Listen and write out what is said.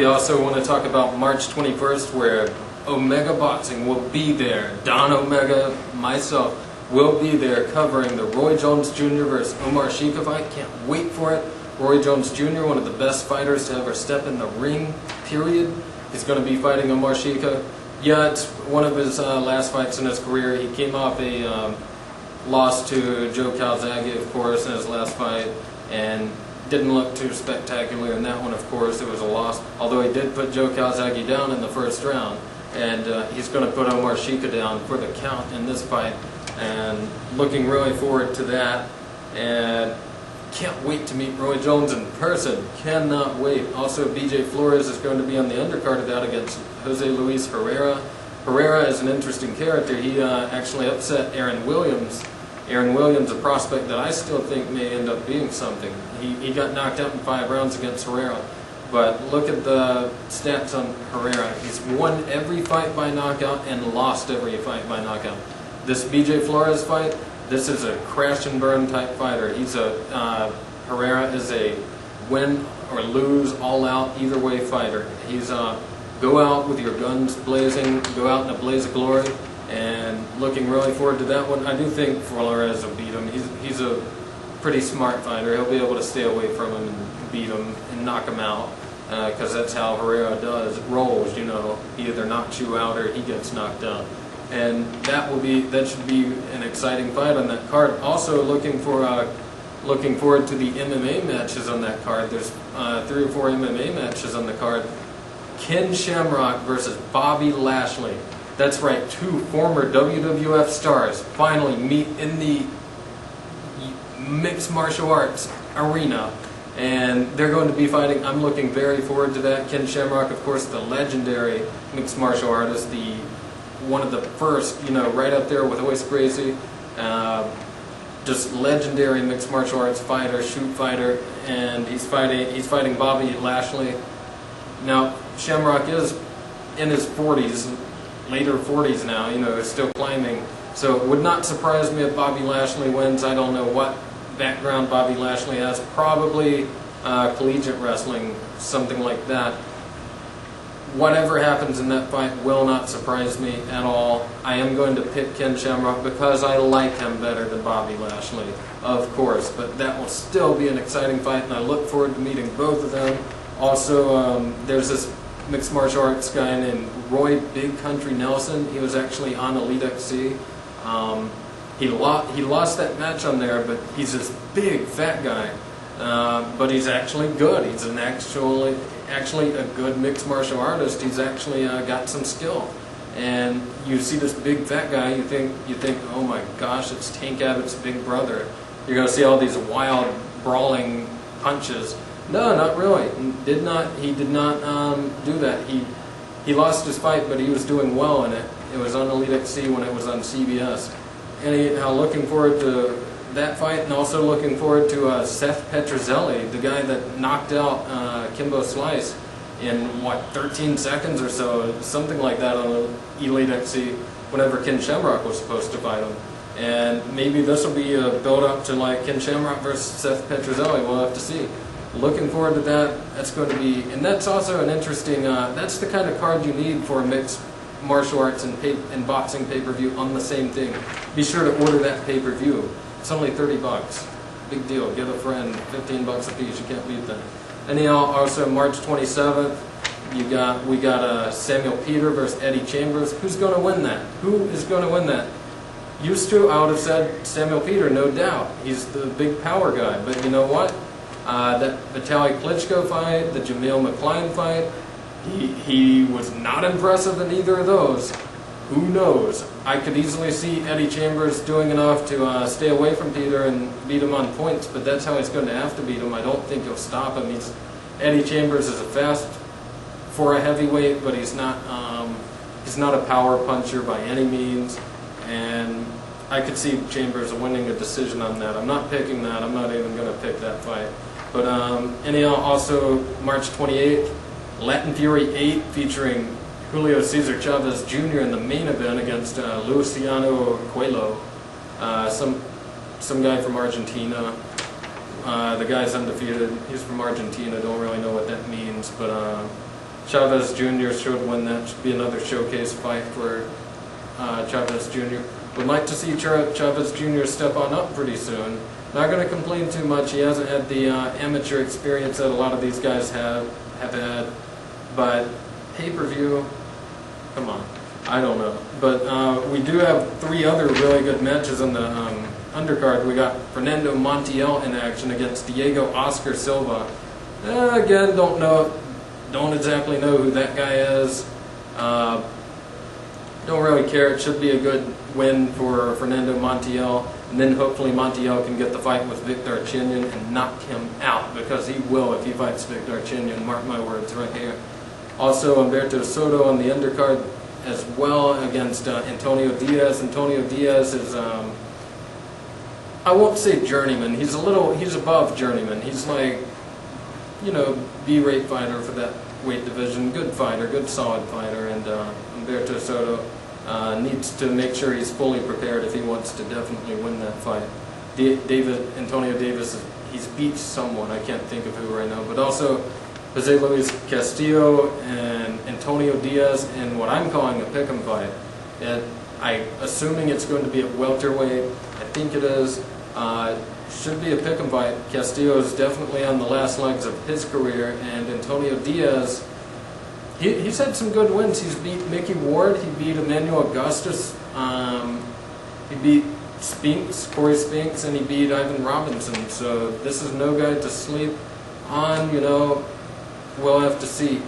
we also want to talk about March 21st, where Omega Boxing will be there. Don Omega, myself, will be there covering the Roy Jones Jr. versus Omar Sheikha fight. Can't wait for it. Roy Jones Jr., one of the best fighters to ever step in the ring, period. He's going to be fighting Omar Sheikha. Yeah, it's one of his last fights in his career. He came off a loss to Joe Calzaghe, of course, in his last fight, and didn't look too spectacular in that one, of course. It was a loss, although he did put Joe Calzaghe down in the first round. And he's going to put Omar Sheikha down for the count in this fight. And looking really forward to that. And can't wait to meet Roy Jones in person. Cannot wait. Also, BJ Flores is going to be on the undercard of that against Jose Luis Herrera. Herrera is an interesting character. He actually upset Aaron Williams. Aaron Williams, a prospect that I still think may end up being something. He got knocked out in 5 rounds against Herrera. But look at the stats on Herrera. He's won every fight by knockout and lost every fight by knockout. This BJ Flores fight, this is a crash and burn type fighter. Herrera is a win or lose, all out, either way fighter. He's go out with your guns blazing, go out in a blaze of glory, and looking really forward to that one. I do think Flores will beat him. He's a pretty smart fighter. He'll be able to stay away from him and beat him and knock him out, because that's how Herrera does. It rolls, you know. He either knocks you out or he gets knocked out. And that should be an exciting fight on that card. Also looking forward to the MMA matches on that card. There's 3 or 4 MMA matches on the card. Ken Shamrock versus Bobby Lashley. That's right, 2 former WWF stars finally meet in the mixed martial arts arena, and they're going to be fighting. I'm looking very forward to that. Ken Shamrock, of course, the legendary mixed martial artist, one of the first, right up there with Hoist Gracie, just legendary mixed martial arts fighter, shoot fighter, and he's fighting Bobby Lashley. Now, Shamrock is in his 40s, later 40s now, is still climbing. So it would not surprise me if Bobby Lashley wins. I don't know what background Bobby Lashley has. Probably collegiate wrestling, something like that. Whatever happens in that fight will not surprise me at all. I am going to pick Ken Shamrock because I like him better than Bobby Lashley, of course. But that will still be an exciting fight, and I look forward to meeting both of them. Also, there's this mixed martial arts guy named Roy Big Country Nelson. He was actually on Elite XC. He lost that match on there, but he's this big fat guy. But he's actually good. He's actually a good mixed martial artist. He's actually got some skill. And you see this big fat guy, you think, oh my gosh, it's Tank Abbott's big brother. You're going to see all these wild brawling punches. No, not really. He did not do that. He lost his fight, but he was doing well in it. It was on Elite XC when it was on CBS. Anyhow, looking forward to that fight, and also looking forward to Seth Petruzelli, the guy that knocked out Kimbo Slice in 13 seconds or so, something like that on Elite XC, whenever Ken Shamrock was supposed to fight him. And maybe this will be a build-up to like Ken Shamrock versus Seth Petruzelli. We'll have to see. Looking forward to that. That's going to be, and that's also an interesting. That's the kind of card you need for a mixed martial arts and boxing pay-per-view on the same thing. Be sure to order that pay-per-view. It's only $30. Big deal. Get a friend. $15 a piece. You can't beat that. Anyhow, also March 27th, we got Samuel Peter versus Eddie Chambers. Who's going to win that? Who is going to win that? Used to, I would have said Samuel Peter, no doubt. He's the big power guy. But you know what? That Vitaly Klitschko fight, the Jamil McCline fight, he was not impressive in either of those. Who knows? I could easily see Eddie Chambers doing enough to stay away from Peter and beat him on points, but that's how he's going to have to beat him. I don't think he'll stop him. Eddie Chambers is a fast for a heavyweight, but he's not a power puncher by any means, and I could see Chambers winning a decision on that. I'm not picking that. I'm not even going to pick that fight. But anyhow, also March 28th, Latin Fury 8 featuring Julio Cesar Chavez Jr. in the main event against Luciano Coelho, some guy from Argentina. The guy's undefeated. He's from Argentina. Don't really know what that means, but Chavez Jr. should win that. Should be another showcase fight for Chavez Jr. Would like to see Chavez Jr. step on up pretty soon. Not going to complain too much. He hasn't had the amateur experience that a lot of these guys have had. But pay-per-view, come on. I don't know. But we do have 3 other really good matches in the undercard. We got Fernando Montiel in action against Diego Oscar Silva. Again, don't exactly know who that guy is. Don't really care. It should be a good win for Fernando Montiel. And then hopefully Montiel can get the fight with Victor Arcinian and knock him out, because he will if he fights Victor Arcinian. Mark my words right here. Also, Humberto Soto on the undercard as well against Antonio Diaz. Antonio Diaz is, I won't say journeyman. He's above journeyman. He's like, B-rate fighter for that weight division. Good fighter, good solid fighter. And Humberto Soto needs to make sure he's fully prepared if he wants to definitely win that fight. Antonio Davis, he's beat someone. I can't think of who right now. But also Jose Luis Castillo and Antonio Diaz in what I'm calling a pick'em fight. Assuming it's going to be at welterweight, I think it is. Should be a pick'em fight. Castillo is definitely on the last legs of his career, and Antonio Diaz, he's had some good wins. He's beat Mickey Ward, he beat Emmanuel Augustus, he beat Corey Spinks, and he beat Ivan Robinson. So this is no guy to sleep on. We'll have to see.